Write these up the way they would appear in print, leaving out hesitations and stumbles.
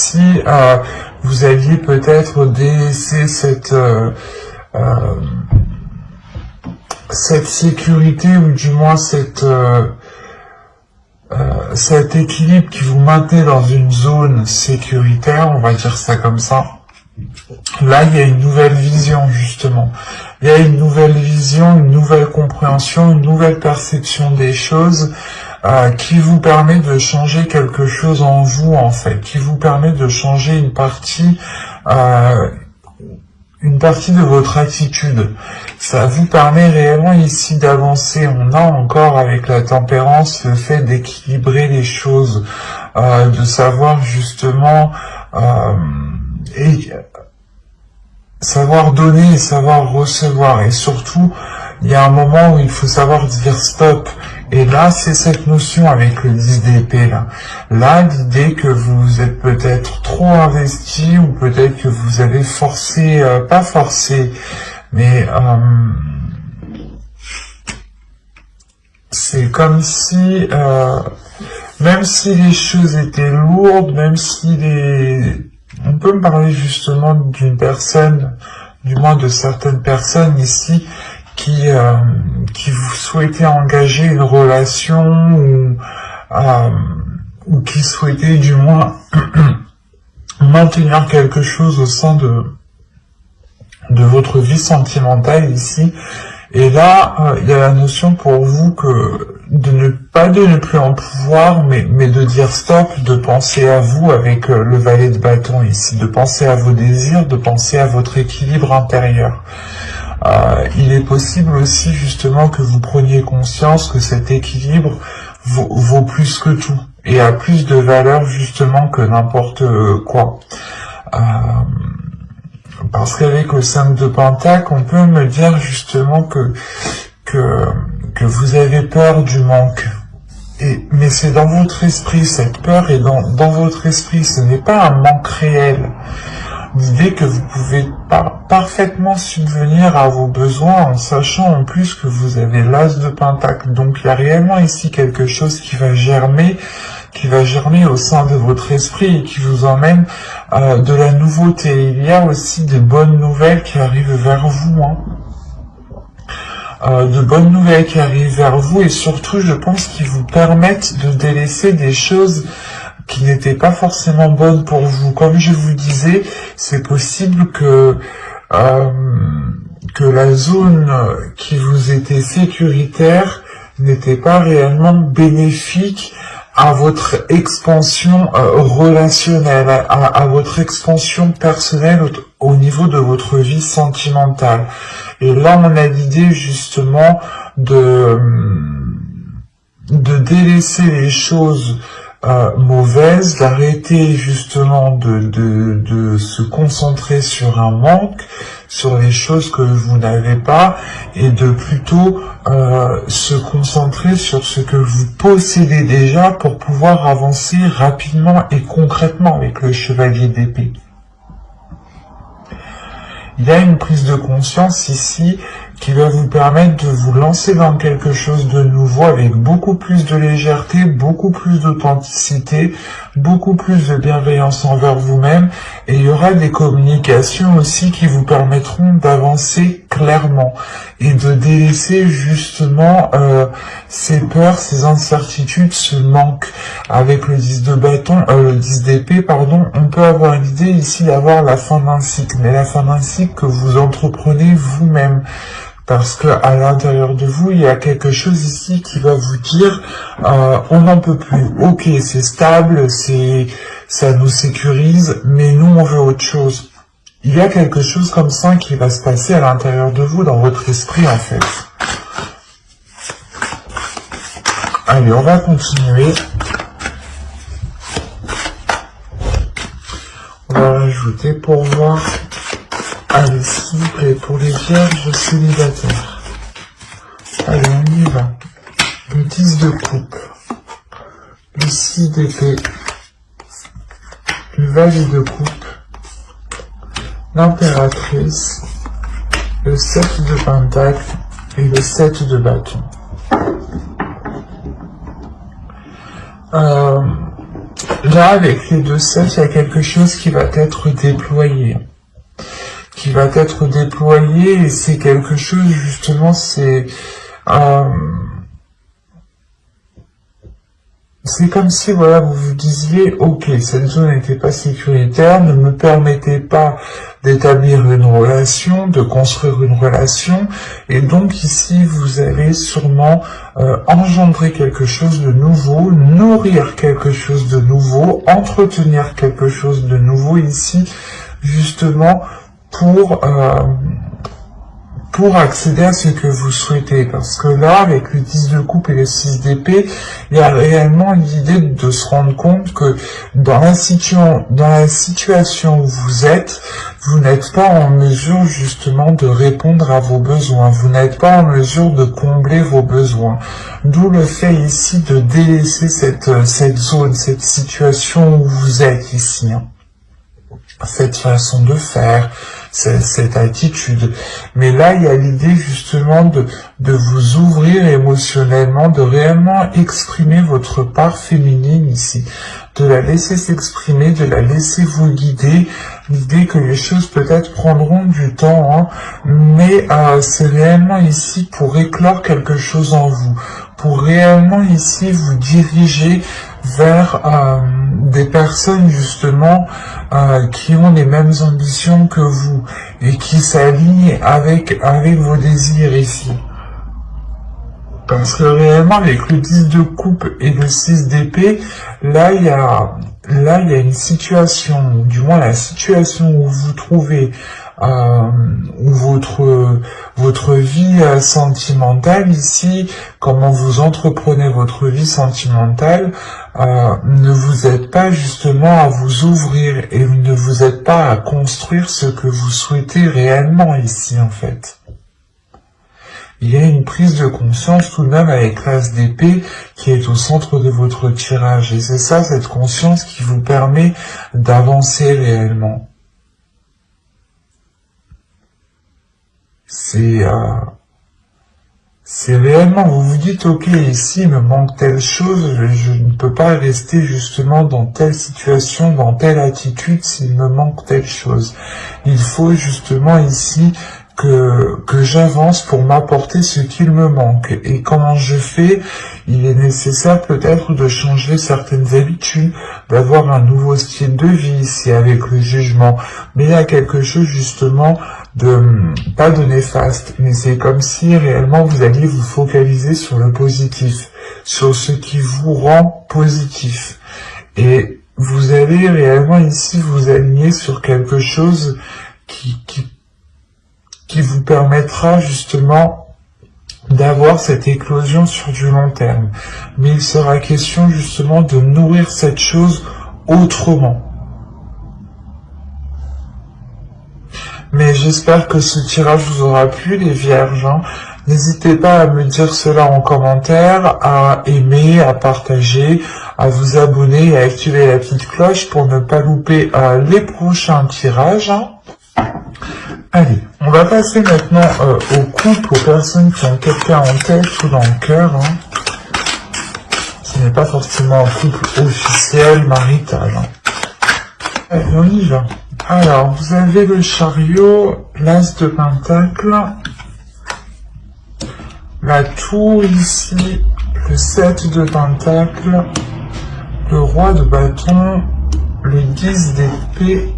si vous aviez peut-être délaissé cette sécurité, ou du moins cet équilibre qui vous maintenait dans une zone sécuritaire, on va dire ça comme ça. Là, il y a une nouvelle vision, justement. Il y a une nouvelle vision, une nouvelle compréhension, une nouvelle perception des choses qui vous permet de changer quelque chose en vous, en fait, qui vous permet de changer une partie de votre attitude. Ça vous permet réellement ici d'avancer. On a encore avec la tempérance le fait d'équilibrer les choses, de savoir justement savoir donner et savoir recevoir. Et surtout, il y a un moment où il faut savoir dire stop. Et là, c'est cette notion avec le 10 d'épée, là. Là, l'idée que vous êtes peut-être trop investi, ou peut-être que vous avez forcé, pas forcé, mais c'est comme si, même si les choses étaient lourdes, même si on peut me parler justement d'une personne, du moins de certaines personnes ici, qui vous souhaitaient engager une relation, ou qui souhaitaient du moins maintenir quelque chose au sein de votre vie sentimentale ici. Et là, il y a la notion pour vous que de ne plus en pouvoir, mais de dire stop, de penser à vous avec le valet de bâton ici, de penser à vos désirs, de penser à votre équilibre intérieur. Il est possible aussi justement que vous preniez conscience que cet équilibre vaut plus que tout, et a plus de valeur justement que n'importe quoi. Parce qu'avec le 5 de Pentacle, on peut me dire justement que vous avez peur du manque. Mais c'est dans votre esprit, cette peur est dans votre esprit, ce n'est pas un manque réel. L'idée que vous pouvez parfaitement subvenir à vos besoins en sachant en plus que vous avez l'as de Pentacle. Donc il y a réellement ici quelque chose qui va germer au sein de votre esprit et qui vous emmène de la nouveauté. Il y a aussi des bonnes nouvelles qui arrivent vers vous, de bonnes nouvelles qui arrivent vers vous, et surtout je pense qu'ils vous permettent de délaisser des choses qui n'étaient pas forcément bonnes pour vous. Comme je vous disais, c'est possible que la zone qui vous était sécuritaire n'était pas réellement bénéfique à votre expansion relationnelle, à votre expansion personnelle au niveau de votre vie sentimentale. Et là, on a l'idée justement de délaisser les choses mauvaises, d'arrêter justement de se concentrer sur un manque, sur les choses que vous n'avez pas, et de plutôt se concentrer sur ce que vous possédez déjà pour pouvoir avancer rapidement et concrètement avec le chevalier d'épée. Il y a une prise de conscience ici qui va vous permettre de vous lancer dans quelque chose de nouveau avec beaucoup plus de légèreté, beaucoup plus d'authenticité, beaucoup plus de bienveillance envers vous-même, et il y aura des communications aussi qui vous permettront d'avancer clairement et de délaisser justement ces peurs, ces incertitudes, ce manque. Avec le 10 de bâton, le 10 d'épée, pardon, on peut avoir l'idée ici d'avoir la fin d'un cycle, mais la fin d'un cycle que vous entreprenez vous-même. Parce que à l'intérieur de vous, il y a quelque chose ici qui va vous dire on n'en peut plus. Ok, c'est stable, ça nous sécurise, mais nous on veut autre chose. Il y a quelque chose comme ça qui va se passer à l'intérieur de vous, dans votre esprit en fait. Allez, on va continuer. On va rajouter pour voir. Allez, s'il vous plaît, pour les vierges célibataires. Allez, on y va. Le 10 de coupe. Le 6 d'épée. Le valet de coupe. L'impératrice. Le 7 de pentacle. Et le 7 de bâton. là, avec les 2/7, il y a quelque chose qui va être déployé. Et c'est quelque chose, justement, c'est comme si, voilà, vous vous disiez, ok, cette zone n'était pas sécuritaire, ne me permettait pas d'établir une relation, de construire une relation, et donc ici, vous allez sûrement engendrer quelque chose de nouveau, nourrir quelque chose de nouveau, entretenir quelque chose de nouveau ici, justement, pour accéder à ce que vous souhaitez. Parce que là, avec le 10 de coupe et le 6 d'épée, il y a réellement l'idée de se rendre compte que dans la situation où vous êtes, vous n'êtes pas en mesure justement de répondre à vos besoins. Vous n'êtes pas en mesure de combler vos besoins. D'où le fait ici de délaisser cette zone, cette situation où vous êtes ici. Cette façon de faire, cette attitude. Mais là, il y a l'idée justement de vous ouvrir émotionnellement, de réellement exprimer votre part féminine ici, de la laisser s'exprimer, de la laisser vous guider. L'idée que les choses peut-être prendront du temps, hein, mais c'est réellement ici pour éclore quelque chose en vous, pour réellement ici vous diriger vers des personnes justement qui ont les mêmes ambitions que vous et qui s'alignent avec vos désirs ici. Parce que réellement avec le 10 de coupe et le 6 d'épée, là il y a une situation, ou du moins la situation où vous vous trouvez, où votre vie sentimentale ici, comment vous entreprenez votre vie sentimentale, ne vous aide pas justement à vous ouvrir et ne vous aide pas à construire ce que vous souhaitez réellement ici en fait. Il y a une prise de conscience tout de même avec l'as d'épée qui est au centre de votre tirage. Et c'est ça, cette conscience qui vous permet d'avancer réellement. C'est réellement, vous vous dites, ok, ici, il me manque telle chose, je ne peux pas rester justement dans telle situation, dans telle attitude s'il me manque telle chose. Il faut justement ici que j'avance pour m'apporter ce qu'il me manque. Et comment je fais? Il est nécessaire peut-être de changer certaines habitudes, d'avoir un nouveau style de vie ici avec le jugement. Mais il y a quelque chose justement pas de néfaste, mais c'est comme si réellement vous alliez vous focaliser sur le positif, sur ce qui vous rend positif. Et vous allez réellement ici vous aligner sur quelque chose qui vous permettra justement d'avoir cette éclosion sur du long terme. Mais il sera question justement de nourrir cette chose autrement. Mais j'espère que ce tirage vous aura plu, les vierges. N'hésitez pas à me dire cela en commentaire, à aimer, à partager, à vous abonner et à activer la petite cloche pour ne pas louper les prochains tirages. Allez, on va passer maintenant au couple, aux personnes qui ont quelqu'un en tête ou dans le cœur. Ce n'est pas forcément un couple officiel, marital. Allez, on y va. Alors, vous avez le chariot, l'as de pentacle, la tour ici, le 7 de pentacle, le roi de bâton, le 10 d'épée,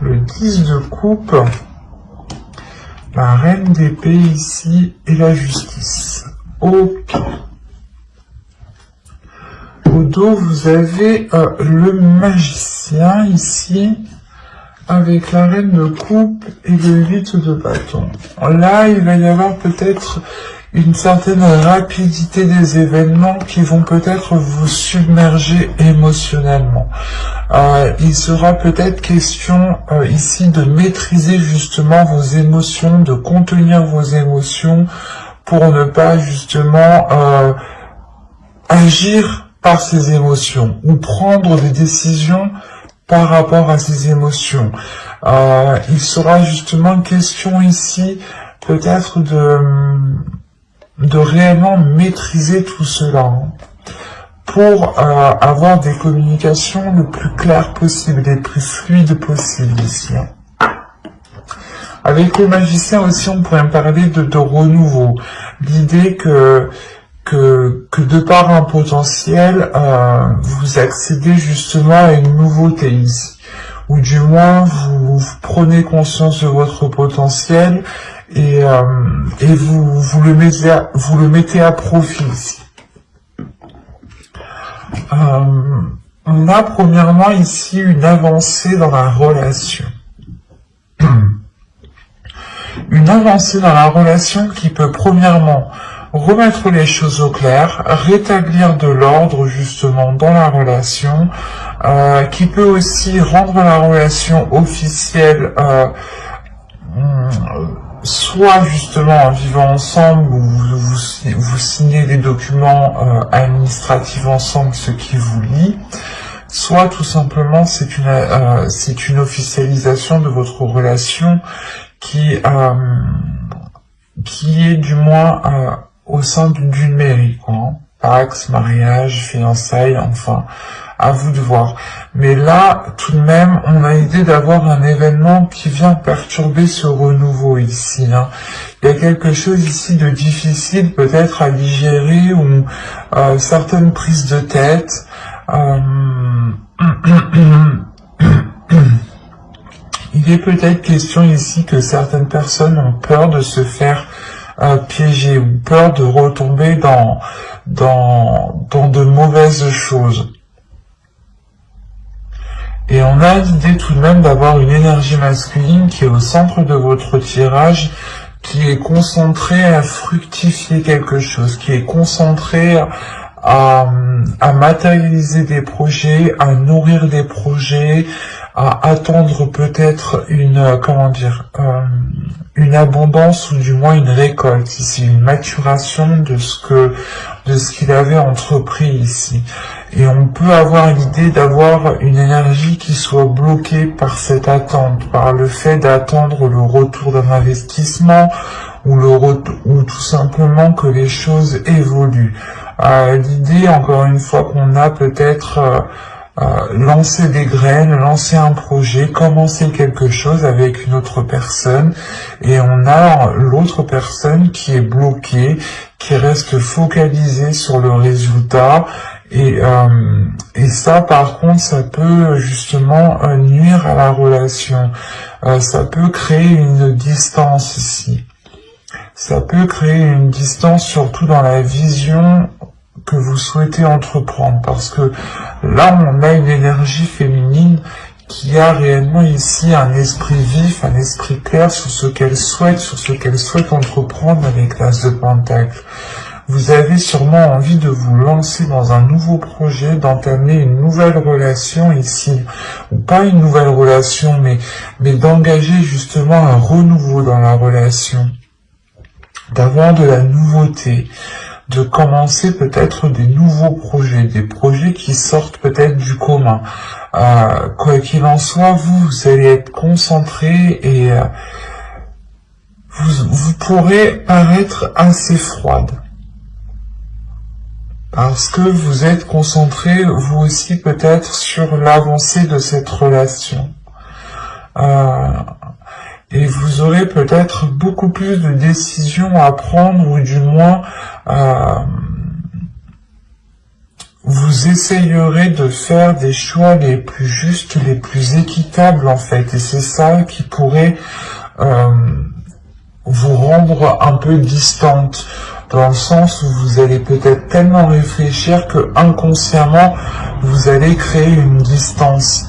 le 10 de coupe, la reine d'épée ici et la justice. Ok. Au dos, vous avez le magicien ici, avec la reine de coupe et le 8 de bâton. Là, il va y avoir peut-être une certaine rapidité des événements qui vont peut-être vous submerger émotionnellement. Il sera peut-être question ici de maîtriser justement vos émotions, de contenir vos émotions pour ne pas justement agir par ces émotions ou prendre des décisions par rapport à ces émotions. Il sera justement question ici peut-être de réellement maîtriser tout cela pour avoir des communications le plus claires possible, les plus fluides possible ici. Avec le magicien aussi, on pourrait parler de renouveau. L'idée que de par un potentiel, vous accédez justement à une nouveauté ici. Ou du moins, vous prenez conscience de votre potentiel et vous le mettez à profit ici. On a premièrement ici une avancée dans la relation. Une avancée dans la relation qui peut premièrement remettre les choses au clair, rétablir de l'ordre justement dans la relation, qui peut aussi rendre la relation officielle, soit justement en vivant ensemble, où vous signez des documents administratifs ensemble, ce qui vous lie, soit tout simplement c'est une officialisation de votre relation qui est du moins au sein d'une mairie, quoi. Pax, mariage, fiançailles, enfin, à vous de voir. Mais là, tout de même, on a l'idée d'avoir un événement qui vient perturber ce renouveau ici. Hein. Il y a quelque chose ici de difficile peut-être à digérer ou certaines prises de tête. Il est peut-être question ici que certaines personnes ont peur de se faire piéger ou peur de retomber dans de mauvaises choses. Et on a l'idée tout de même d'avoir une énergie masculine qui est au centre de votre tirage, qui est concentrée à fructifier quelque chose, qui est concentrée à matérialiser des projets, à nourrir des projets, à attendre peut-être une abondance ou du moins une récolte ici, une maturation de ce qu'il avait entrepris ici. Et on peut avoir l'idée d'avoir une énergie qui soit bloquée par cette attente, par le fait d'attendre le retour d'un investissement ou tout simplement que les choses évoluent. L'idée, encore une fois, qu'on a peut-être lancer des graines, lancer un projet, commencer quelque chose avec une autre personne, et on a l'autre personne qui est bloquée, qui reste focalisée sur le résultat, et ça par contre ça peut justement nuire à la relation, ça peut créer une distance ici, ça peut créer une distance surtout dans la vision que vous souhaitez entreprendre, parce que là on a une énergie féminine qui a réellement ici un esprit vif, un esprit clair sur ce qu'elle souhaite entreprendre avec l'As de Pentacle. Vous avez sûrement envie de vous lancer dans un nouveau projet, d'entamer une nouvelle relation ici, ou pas une nouvelle relation, mais d'engager justement un renouveau dans la relation, d'avoir de la nouveauté, de commencer peut-être des nouveaux projets, des projets qui sortent peut-être du commun. Quoi qu'il en soit, vous allez être concentré et vous pourrez paraître assez froide. Parce que vous êtes concentré, vous aussi peut-être, sur l'avancée de cette relation. Et vous aurez peut-être beaucoup plus de décisions à prendre, ou du moins, vous essayerez de faire des choix les plus justes, les plus équitables en fait. Et c'est ça qui pourrait vous rendre un peu distante, dans le sens où vous allez peut-être tellement réfléchir que inconsciemment, vous allez créer une distance.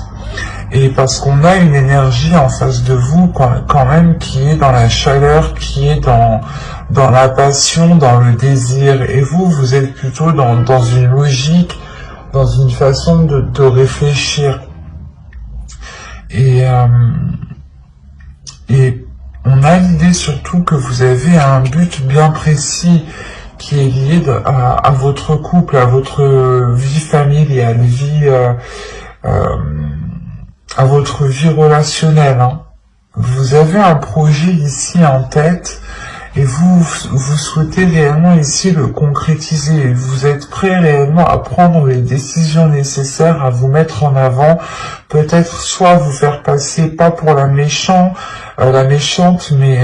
Et parce qu'on a une énergie en face de vous quand même qui est dans la chaleur, qui est dans la passion, dans le désir. Et vous êtes plutôt dans une logique, dans une façon de réfléchir. Et on a l'idée surtout que vous avez un but bien précis qui est lié à votre couple, à votre vie familiale, à votre vie relationnelle. Hein. Vous avez un projet ici en tête et vous souhaitez réellement ici le concrétiser. Vous êtes prêt réellement à prendre les décisions nécessaires, à vous mettre en avant, peut-être soit vous faire passer pas pour la méchante, mais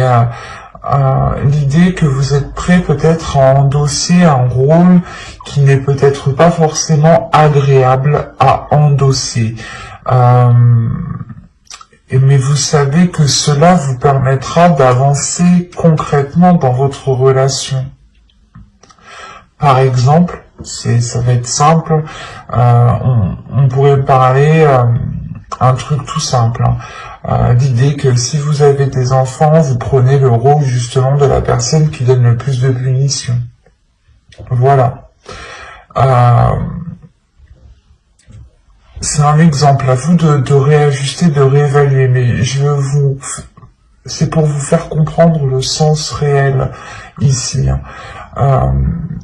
l'idée que vous êtes prêt peut-être à endosser un rôle qui n'est peut-être pas forcément agréable à endosser. Mais vous savez que cela vous permettra d'avancer concrètement dans votre relation. Par exemple, ça va être simple, on pourrait parler un truc tout simple. L'idée que si vous avez des enfants, vous prenez le rôle justement de la personne qui donne le plus de punitions. Voilà. C'est un exemple, à vous de réajuster, de réévaluer, mais c'est pour vous faire comprendre le sens réel ici.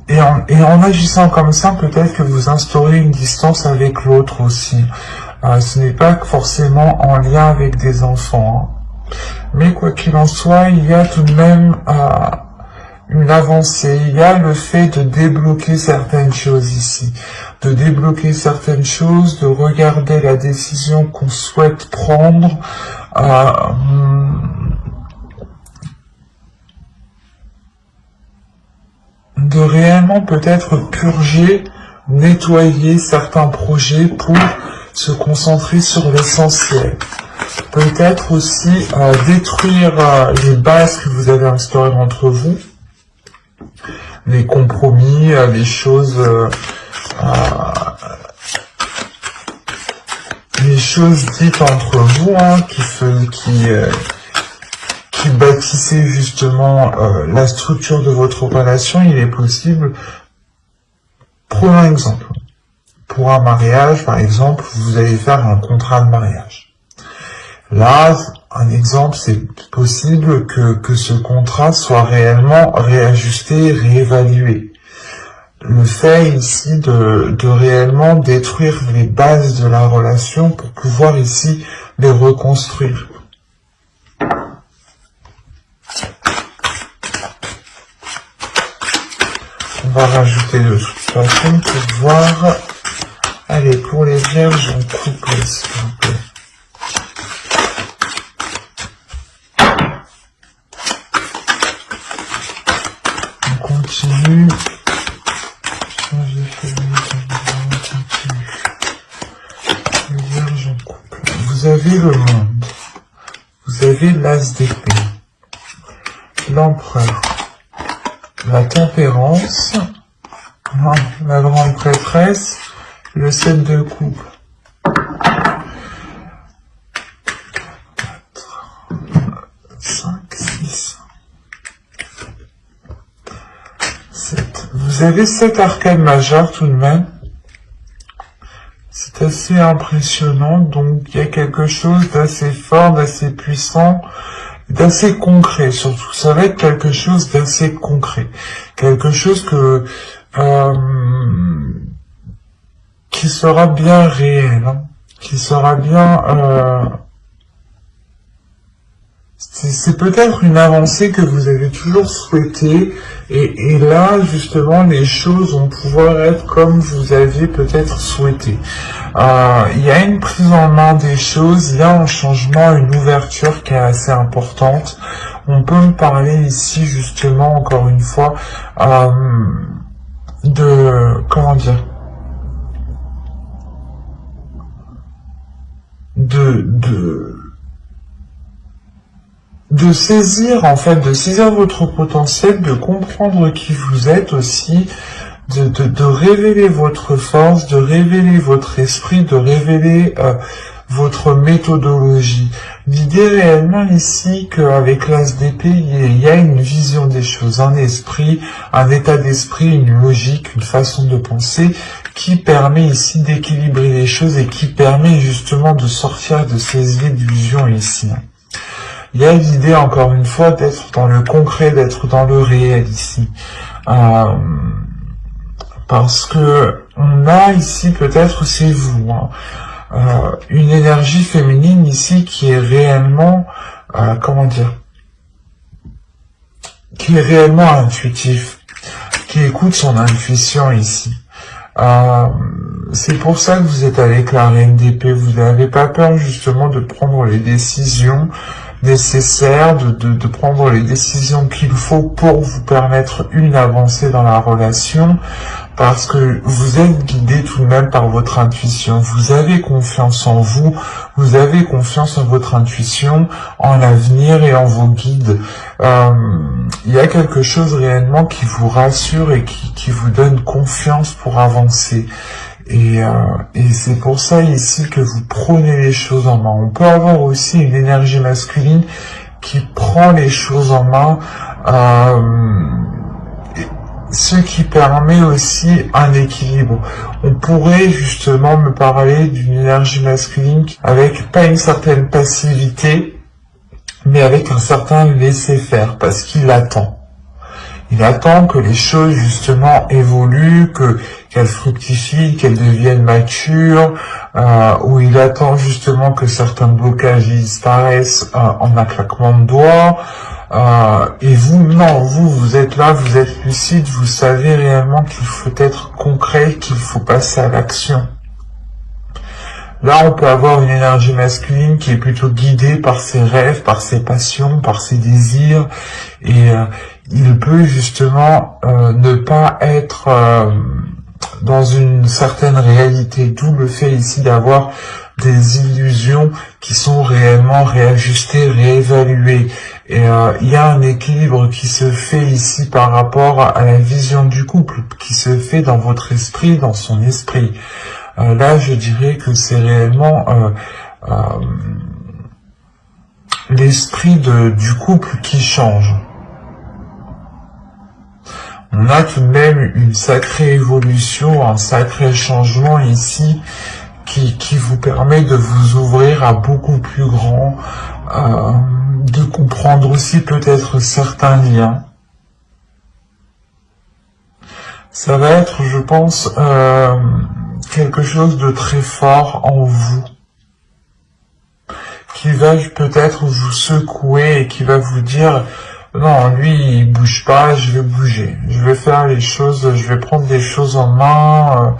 Et en agissant comme ça, peut-être que vous instaurez une distance avec l'autre aussi. Ce n'est pas forcément en lien avec des enfants. Mais quoi qu'il en soit, il y a tout de même une avancée. Il y a le fait de débloquer certaines choses ici. De débloquer certaines choses, de regarder la décision qu'on souhaite prendre, de réellement peut-être purger, nettoyer certains projets pour se concentrer sur l'essentiel. Peut-être aussi détruire les bases que vous avez instaurées entre vous, les compromis, les choses dites entre vous, qui bâtissaient justement la structure de votre relation. Il est possible, prenons un exemple. Pour un mariage, par exemple, vous allez faire un contrat de mariage. Là, un exemple, c'est possible que ce contrat soit réellement réajusté, réévalué. Le fait ici de réellement détruire les bases de la relation pour pouvoir ici les reconstruire. On va rajouter de toute façon pour voir. Allez, pour les vierges, on coupe, s'il vous plaît. On continue. Les vierges, on coupe. Vous avez le monde. Vous avez l'as d'épée. L'empereur. La tempérance. La grande prêtresse. Le 7 de coupe. 4, 5, 6, 7. Vous avez 7 arcades majeures tout de même. C'est assez impressionnant. Donc il y a quelque chose d'assez fort, d'assez puissant, d'assez concret. Surtout, ça va être quelque chose d'assez concret. Quelque chose qui sera bien réel, qui sera bien... c'est peut-être une avancée que vous avez toujours souhaité, et là, justement, les choses vont pouvoir être comme vous aviez peut-être souhaité. Il y a une prise en main des choses, il y a un changement, une ouverture qui est assez importante. On peut me parler ici, justement, encore une fois, comment dire, de saisir, en fait, de saisir votre potentiel, de comprendre qui vous êtes aussi, de révéler votre force, de révéler votre esprit, de révéler votre méthodologie. L'idée réellement ici qu'avec l'as d'épée, il y a une vision des choses, un esprit, un état d'esprit, une logique, une façon de penser qui permet ici d'équilibrer les choses et qui permet justement de sortir de ces illusions ici. Il y a l'idée, encore une fois, d'être dans le concret, d'être dans le réel ici. Parce que on a ici, peut-être c'est vous, une énergie féminine ici qui est réellement, comment dire, qui est réellement intuitif, qui écoute son intuition ici. C'est pour ça que vous êtes avec la reine d'épée. Vous n'avez pas peur justement de prendre les décisions nécessaires, de prendre les décisions qu'il faut pour vous permettre une avancée dans la relation, parce que vous êtes guidé tout de même par votre intuition. Vous avez confiance en vous, vous avez confiance en votre intuition, en l'avenir et en vos guides. Il y a quelque chose réellement qui vous rassure et qui vous donne confiance pour avancer. Et c'est pour ça ici que vous prenez les choses en main. On peut avoir aussi une énergie masculine qui prend les choses en main, ce qui permet aussi un équilibre. On pourrait justement me parler d'une énergie masculine avec pas une certaine passivité, mais avec un certain laisser-faire, parce qu'il attend. Il attend que les choses justement évoluent, qu'elles fructifient, qu'elles deviennent matures, ou il attend justement que certains blocages disparaissent en un claquement de doigts. Et vous, non, vous êtes là, vous êtes lucide, vous savez réellement qu'il faut être concret, qu'il faut passer à l'action. Là, on peut avoir une énergie masculine qui est plutôt guidée par ses rêves, par ses passions, par ses désirs, et il peut justement ne pas être dans une certaine réalité, d'où le fait ici d'avoir des illusions qui sont réellement réajustées, réévaluées. Et il y a un équilibre qui se fait ici par rapport à la vision du couple, qui se fait dans votre esprit, dans son esprit. Là, je dirais que c'est réellement l'esprit du couple qui change. On a tout de même une sacrée évolution, un sacré changement ici qui vous permet de vous ouvrir à beaucoup plus grand, de comprendre aussi peut-être certains liens. Ça va être, je pense, quelque chose de très fort en vous, qui va peut-être vous secouer et qui va vous dire « Non, lui, il bouge pas, je vais bouger. Je vais faire les choses, je vais prendre les choses en main,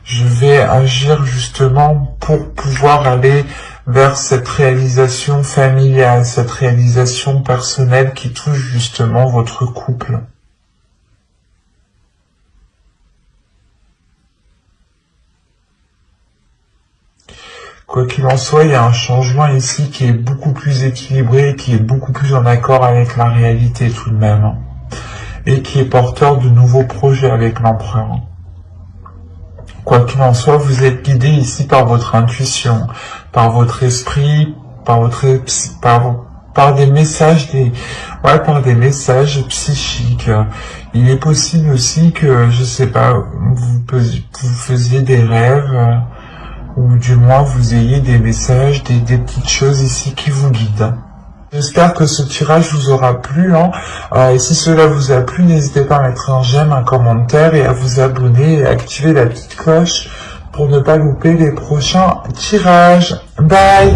je vais agir justement pour pouvoir aller vers cette réalisation familiale, cette réalisation personnelle qui touche justement votre couple. » Quoi qu'il en soit, il y a un changement ici qui est beaucoup plus équilibré, qui est beaucoup plus en accord avec la réalité tout de même, et qui est porteur de nouveaux projets avec l'empereur. Quoi qu'il en soit, vous êtes guidé ici par votre intuition, par votre esprit, par des messages, par des messages psychiques. Il est possible aussi que, je sais pas, vous faisiez des rêves, ou du moins vous ayez des messages, des petites choses ici qui vous guident. J'espère que ce tirage vous aura plu. Et si cela vous a plu, n'hésitez pas à mettre un j'aime, un commentaire et à vous abonner et à activer la petite cloche pour ne pas louper les prochains tirages. Bye!